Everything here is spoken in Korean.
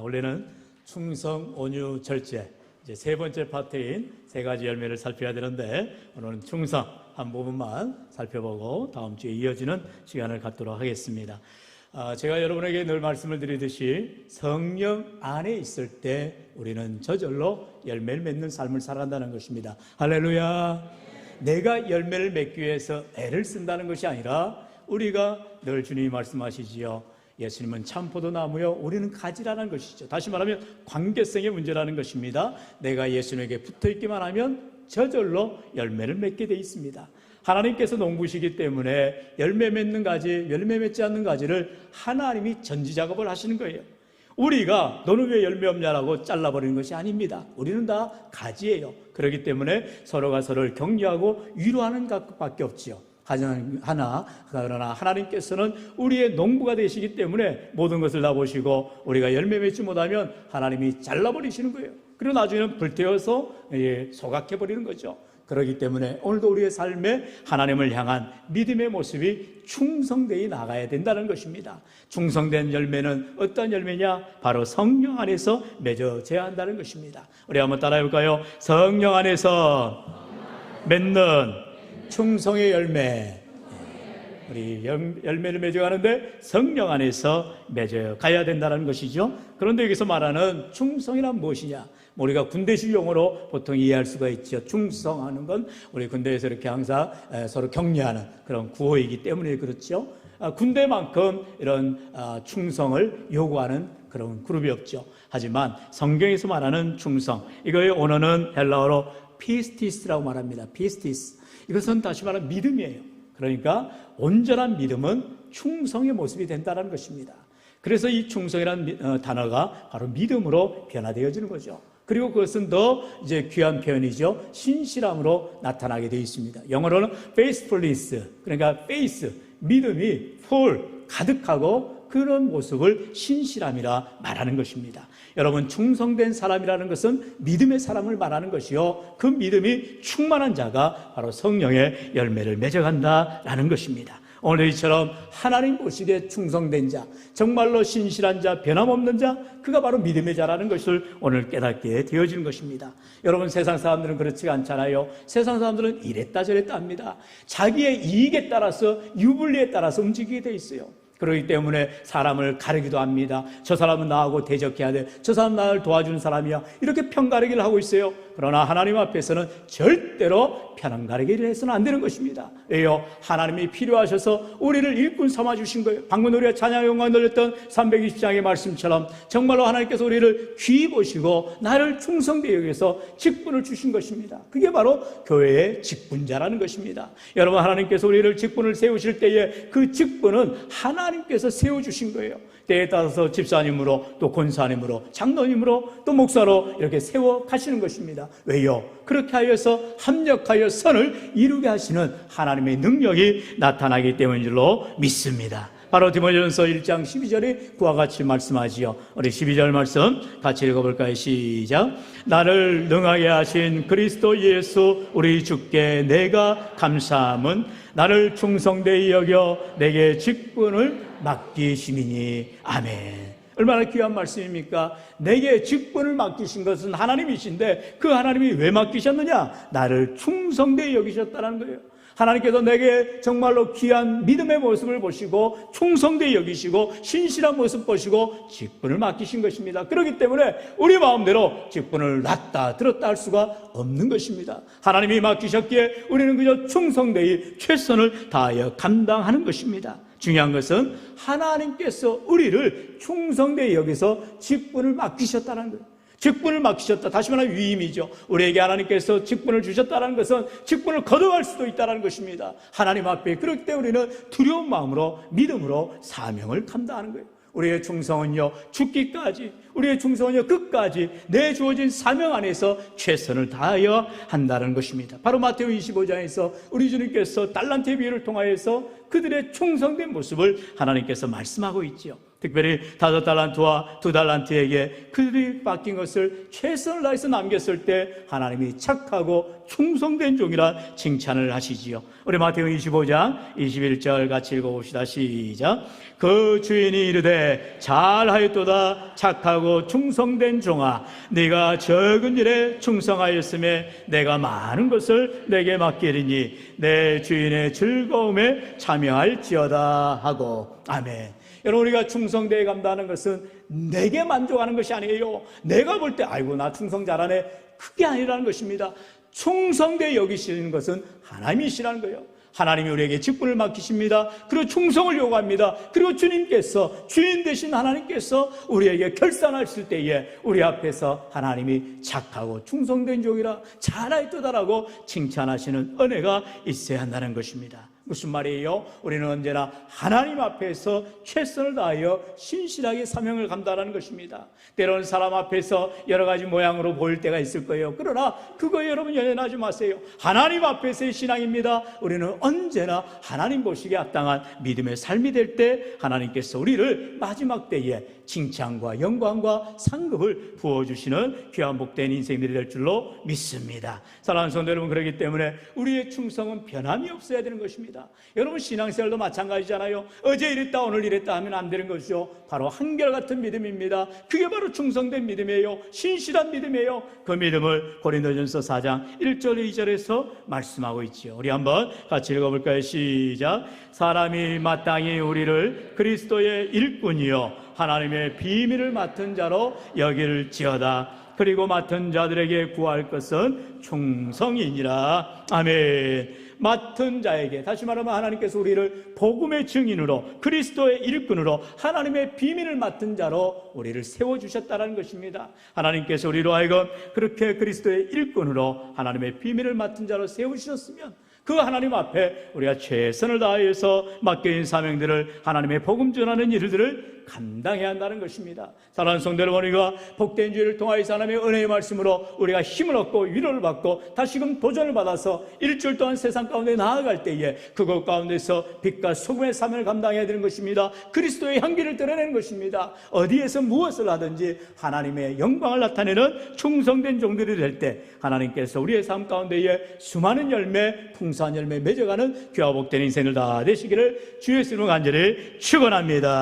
원래는 충성, 온유, 절제 이제 세 번째 파트인 세 가지 열매를 살펴야 되는데 오늘은 충성 한 부분만 살펴보고 다음 주에 이어지는 시간을 갖도록 하겠습니다. 제가 여러분에게 늘 말씀을 드리듯이 성령 안에 있을 때 우리는 저절로 열매를 맺는 삶을 살아간다는 것입니다. 할렐루야. 내가 열매를 맺기 위해서 애를 쓴다는 것이 아니라 우리가 늘 주님이 말씀하시지요. 예수님은 참 포도나무요 우리는 가지라는 것이죠. 다시 말하면 관계성의 문제라는 것입니다. 내가 예수님에게 붙어있기만 하면 저절로 열매를 맺게 돼 있습니다. 하나님께서 농부시기 때문에 열매 맺는 가지, 열매 맺지 않는 가지를 하나님이 전지작업을 하시는 거예요. 우리가 너는 왜 열매 없냐라고 잘라버리는 것이 아닙니다. 우리는 다 가지예요. 그렇기 때문에 서로가 서로를 격려하고 위로하는 것밖에 없지요. 그러나 하나님께서는 우리의 농부가 되시기 때문에 모든 것을 다 보시고 우리가 열매 맺지 못하면 하나님이 잘라버리시는 거예요. 그리고 나중에는 불태워서 소각해버리는 거죠. 그렇기 때문에 오늘도 우리의 삶에 하나님을 향한 믿음의 모습이 충성되어 나가야 된다는 것입니다. 충성된 열매는 어떤 열매냐? 바로 성령 안에서 맺어져야 한다는 것입니다. 우리 한번 따라해볼까요? 성령 안에서 맺는 충성의 열매. 우리 열매를 맺어가는데 성령 안에서 맺어가야 된다는 것이죠. 그런데 여기서 말하는 충성이란 무엇이냐? 우리가 군대식 용어로 보통 이해할 수가 있죠. 충성하는 건 우리 군대에서 이렇게 항상 서로 격려하는 그런 구호이기 때문에 그렇죠. 군대만큼 이런 충성을 요구하는 그런 그룹이 없죠. 하지만 성경에서 말하는 충성, 이거의 원어는 헬라어로 피스티스라고 말합니다. 피스티스. 이것은 다시 말하면 믿음이에요. 그러니까 온전한 믿음은 충성의 모습이 된다는 것입니다. 그래서 이 충성이라는 단어가 바로 믿음으로 변화되어지는 거죠. 그리고 그것은 더 이제 귀한 표현이죠. 신실함으로 나타나게 되어 있습니다. 영어로는 faithfulness, 그러니까 faith, 믿음이 full, 가득하고 그런 모습을 신실함이라 말하는 것입니다. 여러분, 충성된 사람이라는 것은 믿음의 사람을 말하는 것이요, 그 믿음이 충만한 자가 바로 성령의 열매를 맺어간다라는 것입니다. 오늘 이처럼 하나님 보시기에 충성된 자, 정말로 신실한 자, 변함없는 자, 그가 바로 믿음의 자라는 것을 오늘 깨닫게 되어지는 것입니다. 여러분, 세상 사람들은 그렇지 않잖아요. 세상 사람들은 이랬다 저랬다 합니다. 자기의 이익에 따라서, 유불리에 따라서 움직이게 돼 있어요. 그렇기 때문에 사람을 가르기도 합니다. 저 사람은 나하고 대적해야 돼, 저 사람은 나를 도와주는 사람이야, 이렇게 편가르기를 하고 있어요. 그러나 하나님 앞에서는 절대로 편가르기를 해서는 안 되는 것입니다. 왜요? 하나님이 필요하셔서 우리를 일꾼 삼아주신 거예요. 방금 우리가 찬양 영광 돌렸던 320장의 말씀처럼 정말로 하나님께서 우리를 귀히 보시고 나를 충성되게 여기서 직분을 주신 것입니다. 그게 바로 교회의 직분자라는 것입니다. 여러분, 하나님께서 우리를 직분을 세우실 때에 그 직분은 하나님께서 세워주신 거예요. 때에 따라서 집사님으로, 또 권사님으로, 장로님으로, 또 목사로 이렇게 세워 가시는 것입니다. 왜요? 그렇게 하여서 합력하여 선을 이루게 하시는 하나님의 능력이 나타나기 때문인 줄로 믿습니다. 바로 디모데전서 1장 12절에 그와 같이 말씀하지요. 우리 12절 말씀 같이 읽어볼까요? 시작. 나를 능하게 하신 그리스도 예수 우리 주께 내가 감사함은 나를 충성되이 여겨 내게 직분을 맡기심이니. 아멘. 얼마나 귀한 말씀입니까? 내게 직분을 맡기신 것은 하나님이신데 그 하나님이 왜 맡기셨느냐? 나를 충성되이 여기셨다는 거예요. 하나님께서 내게 정말로 귀한 믿음의 모습을 보시고 충성되이 여기시고 신실한 모습 보시고 직분을 맡기신 것입니다. 그렇기 때문에 우리 마음대로 직분을 놨다 들었다 할 수가 없는 것입니다. 하나님이 맡기셨기에 우리는 그저 충성되이 최선을 다하여 감당하는 것입니다. 중요한 것은 하나님께서 우리를 충성되이 여기서 직분을 맡기셨다는 거예요. 직분을 맡기셨다. 다시 말하면 위임이죠. 우리에게 하나님께서 직분을 주셨다는 것은 직분을 거둬갈 수도 있다는 것입니다. 하나님 앞에. 그렇기 때문에 우리는 두려운 마음으로 믿음으로 사명을 감당하는 거예요. 우리의 충성은요, 죽기까지, 우리의 충성은요, 끝까지 내 주어진 사명 안에서 최선을 다하여 한다는 것입니다. 바로 마태오 25장에서 우리 주님께서 달란트의 비유를 통하여서 그들의 충성된 모습을 하나님께서 말씀하고 있지요. 특별히 5달란트와 2달란트에게 그들이 맡긴 것을 최선을 다해서 남겼을 때 하나님이 착하고 충성된 종이라 칭찬을 하시지요. 우리 마태복음 25장 21절 같이 읽어봅시다. 시작. 그 주인이 이르되 잘하였도다 착하고 충성된 종아, 네가 적은 일에 충성하였음에 내가 많은 것을 내게 맡기리니 내 주인의 즐거움에 참여할지어다 하고. 아멘. 여러분, 우리가 충성되게 감당하는 것은 내게 만족하는 것이 아니에요. 내가 볼 때 아이고 나 충성 잘하네, 그게 아니라는 것입니다. 충성되게 여기시는 것은 하나님이시라는 거예요. 하나님이 우리에게 직분을 맡기십니다. 그리고 충성을 요구합니다. 그리고 주님께서, 주인 되신 하나님께서 우리에게 결산하실 때에 우리 앞에서 하나님이 착하고 충성된 종이라 잘하였도다라고 칭찬하시는 은혜가 있어야 한다는 것입니다. 무슨 말이에요? 우리는 언제나 하나님 앞에서 최선을 다하여 신실하게 사명을 감당하는 것입니다. 때로는 사람 앞에서 여러 가지 모양으로 보일 때가 있을 거예요. 그러나 그거 여러분 연연하지 마세요. 하나님 앞에서의 신앙입니다. 우리는 언제나 하나님 보시기에 합당한 믿음의 삶이 될 때 하나님께서 우리를 마지막 때에 칭찬과 영광과 상급을 부어주시는 귀한 복된 인생들이 될 줄로 믿습니다. 사랑하는 성도 여러분, 그렇기 때문에 우리의 충성은 변함이 없어야 되는 것입니다. 여러분, 신앙생활도 마찬가지잖아요. 어제 이랬다 오늘 이랬다 하면 안 되는 것이죠. 바로 한결같은 믿음입니다. 그게 바로 충성된 믿음이에요. 신실한 믿음이에요. 그 믿음을 고린도전서 4장 1절 2절에서 말씀하고 있지요. 우리 한번 같이 읽어볼까요? 시작. 사람이 마땅히 우리를 그리스도의 일꾼이요 하나님의 비밀을 맡은 자로 여길지어다. 그리고 맡은 자들에게 구할 것은 충성이니라. 아멘. 맡은 자에게, 다시 말하면 하나님께서 우리를 복음의 증인으로, 그리스도의 일꾼으로 하나님의 비밀을 맡은 자로 우리를 세워주셨다는 것입니다. 하나님께서 우리로 하여금 그렇게 그리스도의 일꾼으로 하나님의 비밀을 맡은 자로 세우셨으면 그 하나님 앞에 우리가 최선을 다해서 맡겨진 사명들을, 하나님의 복음 전하는 일들을 감당해야 한다는 것입니다. 사랑하는 성도 여러분, 우리가 복된 주의를 통하여서 하나님의 은혜의 말씀으로 우리가 힘을 얻고 위로를 받고 다시금 도전을 받아서 일주일 동안 세상 가운데 나아갈 때에 그것 가운데서 빛과 소금의 사명을 감당해야 되는 것입니다. 그리스도의 향기를 드러내는 것입니다. 어디에서 무엇을 하든지 하나님의 영광을 나타내는 충성된 종들이 될 때 하나님께서 우리의 삶 가운데에 수많은 열매, 풍성한 열매 맺어가는 귀하 복된 인생을 다 되시기를 주의 이름으로 간절히 축원합니다.